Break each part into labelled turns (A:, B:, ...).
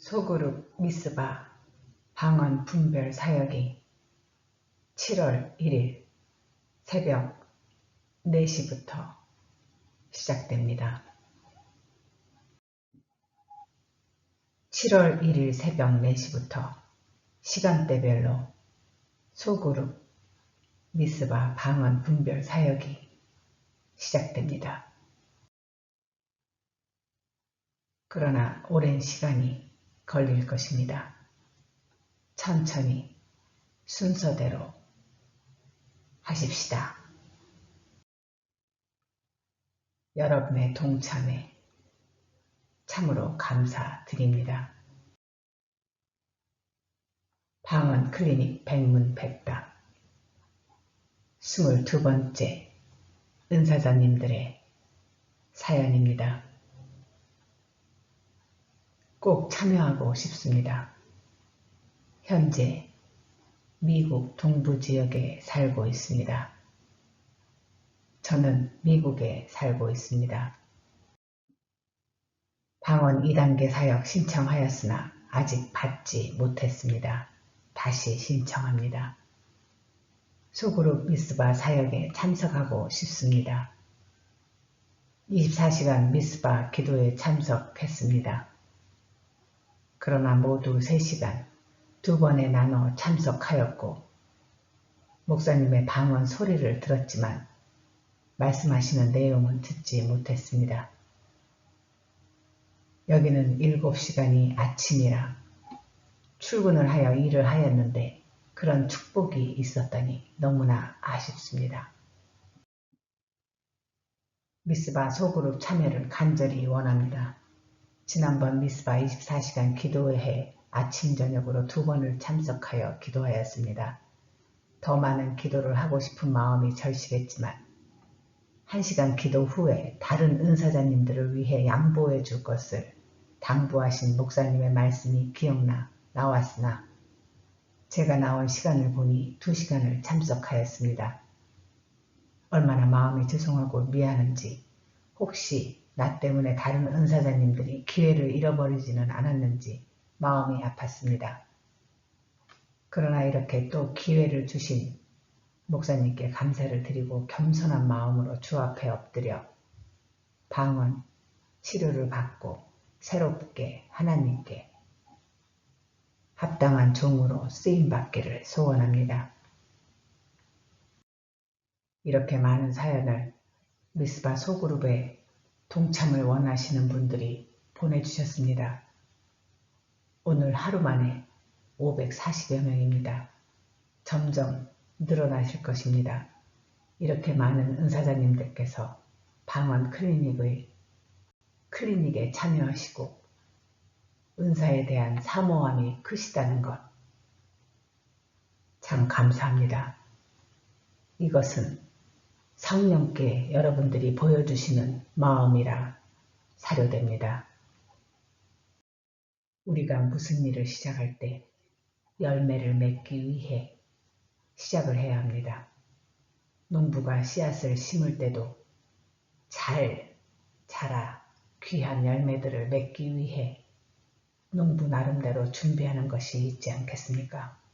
A: 소그룹 미스바 방언 분별 사역이 7월 1일 새벽 4시부터 시작됩니다. 7월 1일 새벽 4시부터 시간대별로 소그룹 미스바 방언 분별 사역이 시작됩니다. 그러나 오랜 시간이 걸릴 것입니다. 천천히 순서대로 하십시다. 여러분의 동참에 참으로 감사드립니다. 방언 클리닉 백문백답 22번째 은사자님들의 사연입니다. 꼭 참여하고 싶습니다. 현재 미국 동부지역에 살고 있습니다. 저는 미국에 살고 있습니다. 방언 2단계 사역 신청하였으나 아직 받지 못했습니다. 다시 신청합니다. 소그룹 미스바 사역에 참석하고 싶습니다. 24시간 미스바 기도에 참석했습니다. 그러나 모두 3시간 2번에 나눠 참석하였고 목사님의 방언 소리를 들었지만 말씀하시는 내용은 듣지 못했습니다. 여기는 7시간이 아침이라 출근을 하여 일을 하였는데 그런 축복이 있었다니 너무나 아쉽습니다. 미스바 소그룹 참여를 간절히 원합니다. 지난번 미스바 24시간 기도회에 아침 저녁으로 2번을 참석하여 기도하였습니다. 더 많은 기도를 하고 싶은 마음이 절실했지만 1시간 기도 후에 다른 은사자님들을 위해 양보해 줄 것을 당부하신 목사님의 말씀이 기억나 나왔으나 제가 나온 시간을 보니 2시간을 참석하였습니다. 얼마나 마음이 죄송하고 미안한지 혹시 나 때문에 다른 은사자님들이 기회를 잃어버리지는 않았는지 마음이 아팠습니다. 그러나 이렇게 또 기회를 주신 목사님께 감사를 드리고 겸손한 마음으로 주 앞에 엎드려 방언 치료를 받고 새롭게 하나님께 합당한 종으로 쓰임받기를 소원합니다. 이렇게 많은 사연을 미스바 소그룹에 동참을 원하시는 분들이 보내주셨습니다. 오늘 하루 만에 540여 명입니다. 점점 늘어나실 것입니다. 이렇게 많은 은사자님들께서 방언 클리닉에 참여하시고 은사에 대한 사모함이 크시다는 것 참 감사합니다. 이것은 성령께 여러분들이 보여주시는 마음이라 사료됩니다. 우리가 무슨 일을 시작할 때 열매를 맺기 위해 시작을 해야 합니다. 농부가 씨앗을 심을 때도 잘 자라 귀한 열매들을 맺기 위해 농부 나름대로 준비하는 것이 있지 않겠습니까?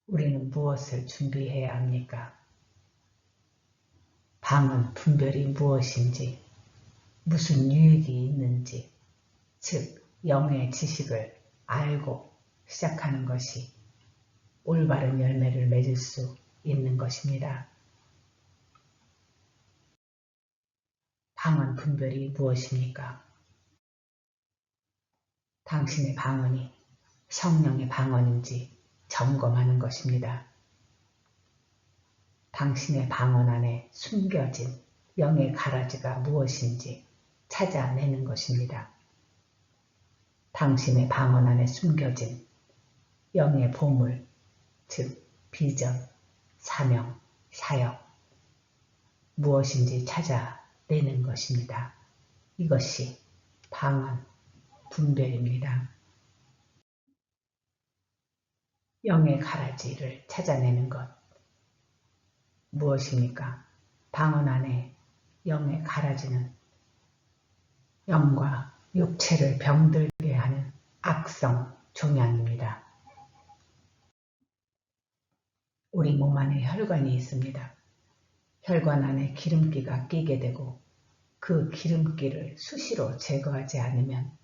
A: 우리는 무엇을 준비해야 합니까? 방언 분별이 무엇인지, 무슨 유익이 있는지, 즉 영의 지식을 알고 시작하는 것이 올바른 열매를 맺을 수 있는 것입니다. 방언 분별이 무엇입니까? 당신의 방언이 성령의 방언인지 점검하는 것입니다. 당신의 방언 안에 숨겨진 영의 가라지가 무엇인지 찾아내는 것입니다. 당신의 방언 안에 숨겨진 영의 보물, 즉 비전, 사명, 사역 무엇인지 찾아내는 것입니다. 이것이 방언 분별입니다. 영의 가라지를 찾아내는 것 무엇입니까? 방언 안에 영의 가라지는 영과 육체를 병들게 하는 악성 종양입니다. 우리 몸 안에 혈관이 있습니다. 혈관 안에 기름기가 끼게 되고 그 기름기를 수시로 제거하지 않으면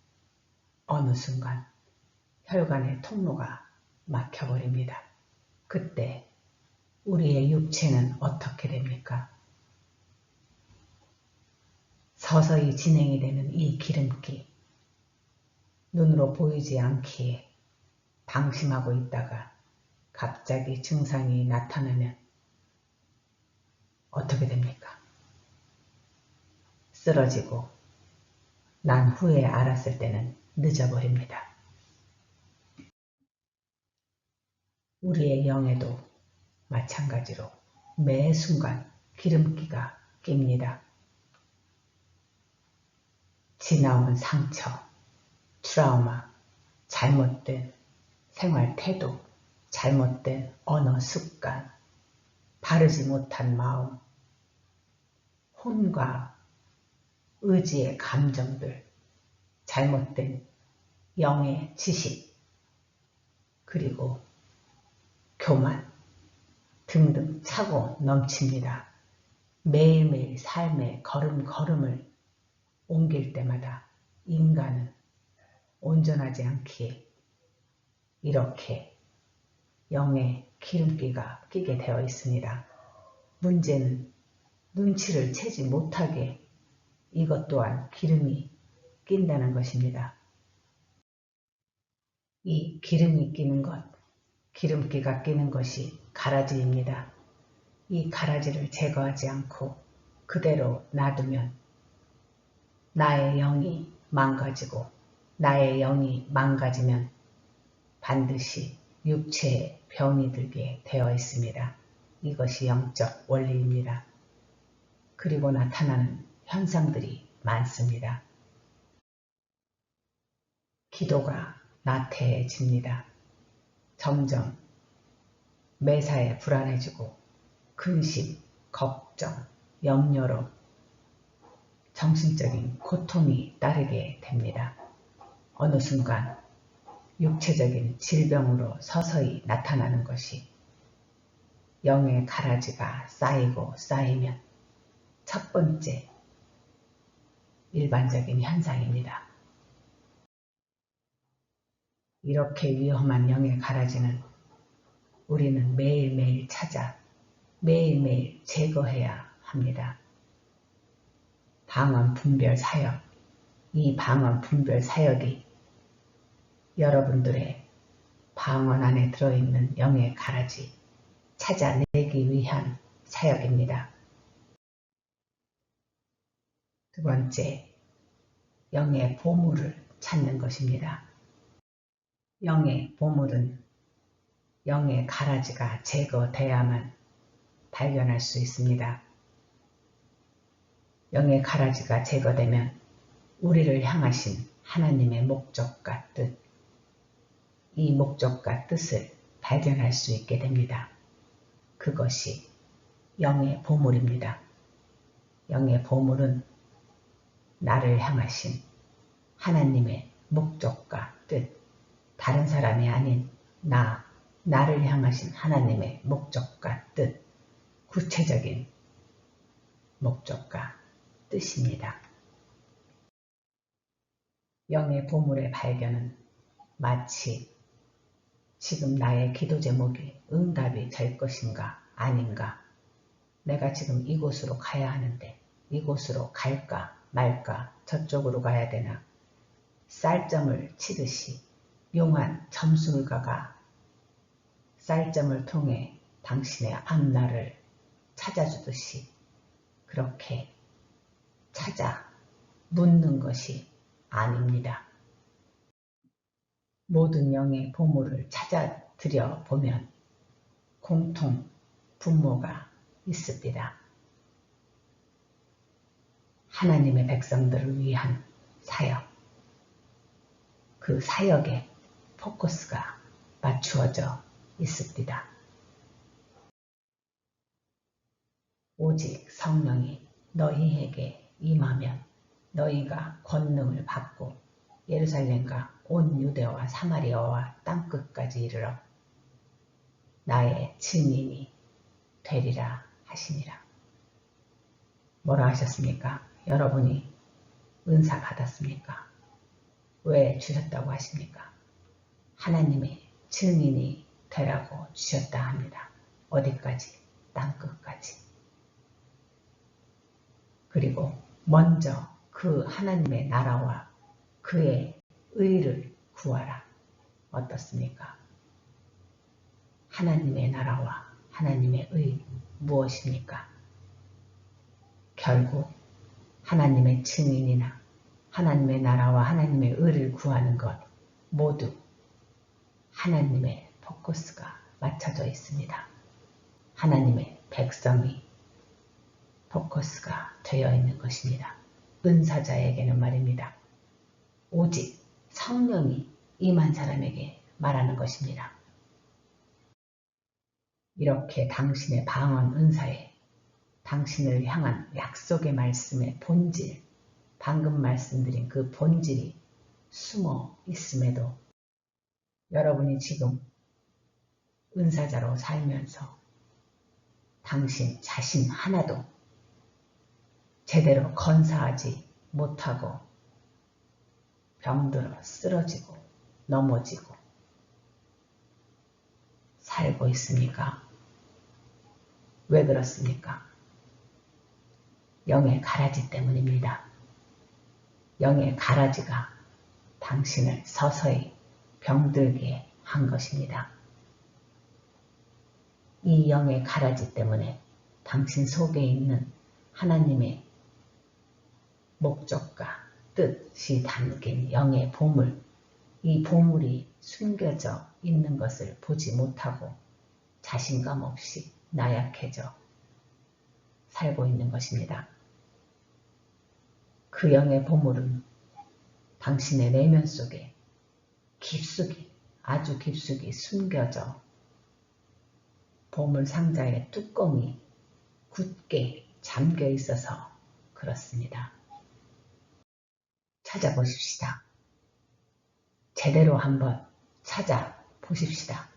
A: 어느 순간 혈관의 통로가 막혀버립니다. 그때 우리의 육체는 어떻게 됩니까? 서서히 진행이 되는 이 기름기, 눈으로 보이지 않기에 방심하고 있다가 갑자기 증상이 나타나면 어떻게 됩니까? 쓰러지고 난 후에 알았을 때는 늦어버립니다. 우리의 영에도 마찬가지로 매 순간 기름기가 낍니다. 지나온 상처, 트라우마, 잘못된 생활 태도, 잘못된 언어 습관, 바르지 못한 마음, 혼과 의지의 감정들, 잘못된 영의 지식, 그리고 교만 등등 차고 넘칩니다. 매일매일 삶의 걸음걸음을 옮길 때마다 인간은 온전하지 않기에 이렇게 영의 기름기가 끼게 되어 있습니다. 문제는 눈치를 채지 못하게 이것 또한 기름이 낀다는 것입니다. 이 기름이 끼는 것, 기름기가 끼는 것이 가라지입니다. 이 가라지를 제거하지 않고 그대로 놔두면 나의 영이 망가지고 나의 영이 망가지면 반드시 육체에 병이 들게 되어 있습니다. 이것이 영적 원리입니다. 그리고 나타나는 현상들이 많습니다. 기도가 나태해집니다. 점점 매사에 불안해지고 근심, 걱정, 염려로 정신적인 고통이 따르게 됩니다. 어느 순간 육체적인 질병으로 서서히 나타나는 것이 영의 가라지가 쌓이고 쌓이면 첫 번째 일반적인 현상입니다. 이렇게 위험한 영의 가라지는 우리는 매일매일 찾아 매일매일 제거해야 합니다. 방언 분별 사역, 이 방언 분별 사역이 여러분들의 방언 안에 들어있는 영의 가라지 찾아내기 위한 사역입니다. 두 번째, 영의 보물을 찾는 것입니다. 영의 보물은 영의 가라지가 제거돼야만 발견할 수 있습니다. 영의 가라지가 제거되면 우리를 향하신 하나님의 목적과 뜻, 이 목적과 뜻을 발견할 수 있게 됩니다. 그것이 영의 보물입니다. 영의 보물은 나를 향하신 하나님의 목적과 뜻, 다른 사람이 아닌 나를 향하신 하나님의 목적과 뜻, 구체적인 목적과 뜻입니다. 영의 보물의 발견은 마치 지금 나의 기도 제목이 응답이 될 것인가 아닌가, 내가 지금 이곳으로 가야 하는데 이곳으로 갈까 말까, 저쪽으로 가야 되나, 쌀점을 치듯이 용한 점술가가 쌀점을 통해 당신의 앞날을 찾아주듯이 그렇게 찾아 묻는 것이 아닙니다. 모든 영의 보물을 찾아 들여보면 공통 분모가 있습니다. 하나님의 백성들을 위한 사역, 그 사역에 포커스가 맞추어져 있습니다. 오직 성령이 너희에게 임하면 너희가 권능을 받고 예루살렘과 온 유대와 사마리아와 땅끝까지 이르러 나의 증인이 되리라 하시니라. 뭐라 하셨습니까? 여러분이 은사 받았습니까? 왜 주셨다고 하십니까? 하나님의 증인이 되라고 주셨다 합니다. 어디까지? 땅끝까지. 그리고 먼저 그 하나님의 나라와 그의 의를 구하라. 어떻습니까? 하나님의 나라와 하나님의 의 무엇입니까? 결국 하나님의 증인이나 하나님의 나라와 하나님의 의를 구하는 것 모두 하나님의 포커스가 맞춰져 있습니다. 하나님의 백성이 포커스가 되어 있는 것입니다. 은사자에게는 말입니다. 오직 성령이 임한 사람에게 말하는 것입니다. 이렇게 당신의 방언 은사에 당신을 향한 약속의 말씀의 본질, 방금 말씀드린 그 본질이 숨어 있음에도 여러분이 지금 은사자로 살면서 당신 자신 하나도 제대로 건사하지 못하고 병들어 쓰러지고 넘어지고 살고 있습니까? 왜 그렇습니까? 영의 가라지 때문입니다. 영의 가라지가 당신을 서서히 병들게 한 것입니다. 이 영의 가라지 때문에 당신 속에 있는 하나님의 목적과 뜻이 담긴 영의 보물, 이 보물이 숨겨져 있는 것을 보지 못하고 자신감 없이 나약해져 살고 있는 것입니다. 그 영의 보물은 당신의 내면 속에 깊숙이, 아주 깊숙이 숨겨져 보물 상자의 뚜껑이 굳게 잠겨 있어서 그렇습니다. 찾아보십시다. 제대로 한번 찾아보십시다.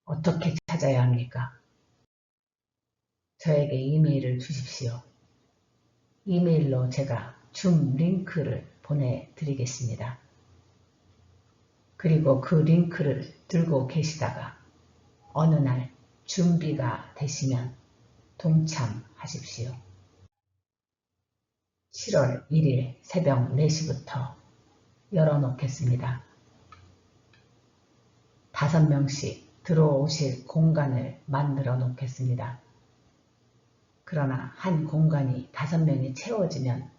A: 어떻게 찾아야 합니까? 저에게 이메일을 주십시오. 이메일로 제가 줌 링크를 보내드리겠습니다. 그리고 그 링크를 들고 계시다가 어느 날 준비가 되시면 동참하십시오. 7월 1일 새벽 4시부터 열어놓겠습니다. 5명씩 들어오실 공간을 만들어 놓겠습니다. 그러나 한 공간이 5명이 채워지면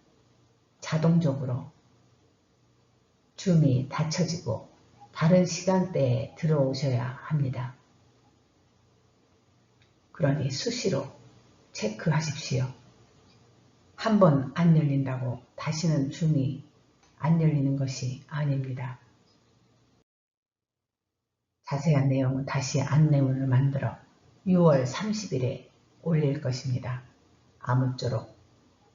A: 자동적으로 줌이 닫혀지고 다른 시간대에 들어오셔야 합니다. 그러니 수시로 체크하십시오. 한 번 안 열린다고 다시는 줌이 안 열리는 것이 아닙니다. 자세한 내용은 다시 안내문을 만들어 6월 30일에 올릴 것입니다. 아무쪼록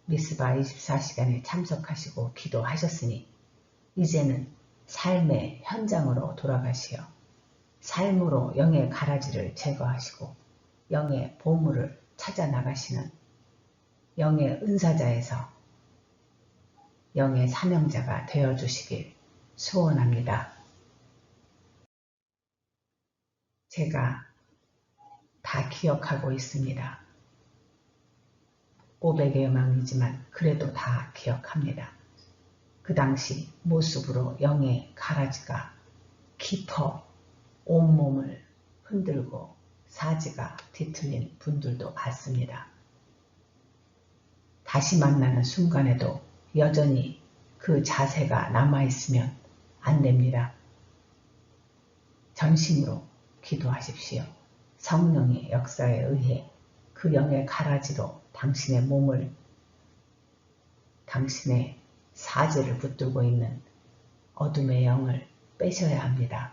A: 미스바 24시간에 참석하시고 기도하셨으니 이제는 삶의 현장으로 돌아가시어 삶으로 영의 가라지를 제거하시고 영의 보물을 찾아 나가시는 영의 은사자에서 영의 사명자가 되어주시길 소원합니다. 제가 다 기억하고 있습니다. 500여 명이지만 그래도 다 기억합니다. 그 당시 모습으로 영의 가라지가 깊어 온몸을 흔들고 사지가 뒤틀린 분들도 봤습니다. 다시 만나는 순간에도 여전히 그 자세가 남아있으면 안 됩니다. 전심으로 기도하십시오. 성령의 역사에 의해 그 영의 가라지로 당신의 몸을, 당신의 사지를 붙들고 있는 어둠의 영을 빼셔야 합니다.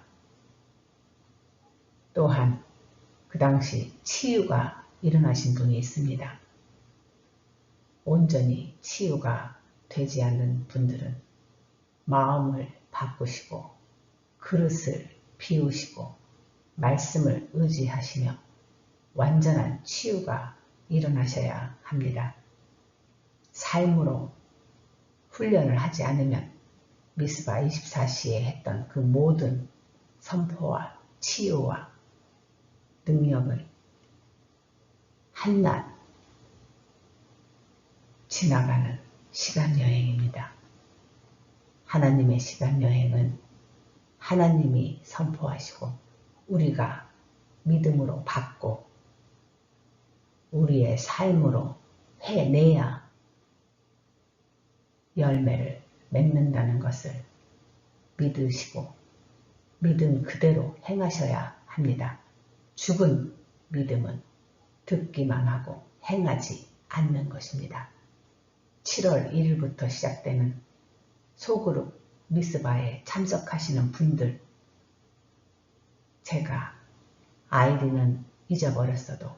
A: 또한 그 당시 치유가 일어나신 분이 있습니다. 온전히 치유가 되지 않는 분들은 마음을 바꾸시고 그릇을 비우시고 말씀을 의지하시며 완전한 치유가 일어나셔야 합니다. 삶으로 훈련을 하지 않으면 미스바 24시에 했던 그 모든 선포와 치유와 능력을 한낱 지나가는 시간여행입니다. 하나님의 시간여행은 하나님이 선포하시고 우리가 믿음으로 받고 우리의 삶으로 해내야 열매를 맺는다는 것을 믿으시고 믿음 그대로 행하셔야 합니다. 죽은 믿음은 듣기만 하고 행하지 않는 것입니다. 7월 1일부터 시작되는 소그룹 미스바에 참석하시는 분들, 제가 아이디는 잊어버렸어도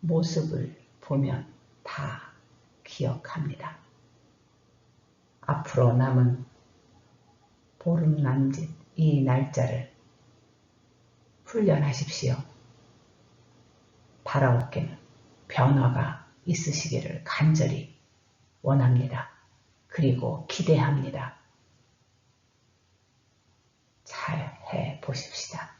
A: 모습을 보면 다 기억합니다. 앞으로 남은 보름 남짓 이 날짜를 훈련하십시오. 바라옵게는 변화가 있으시기를 간절히 원합니다. 그리고 기대합니다. 잘 해보십시다.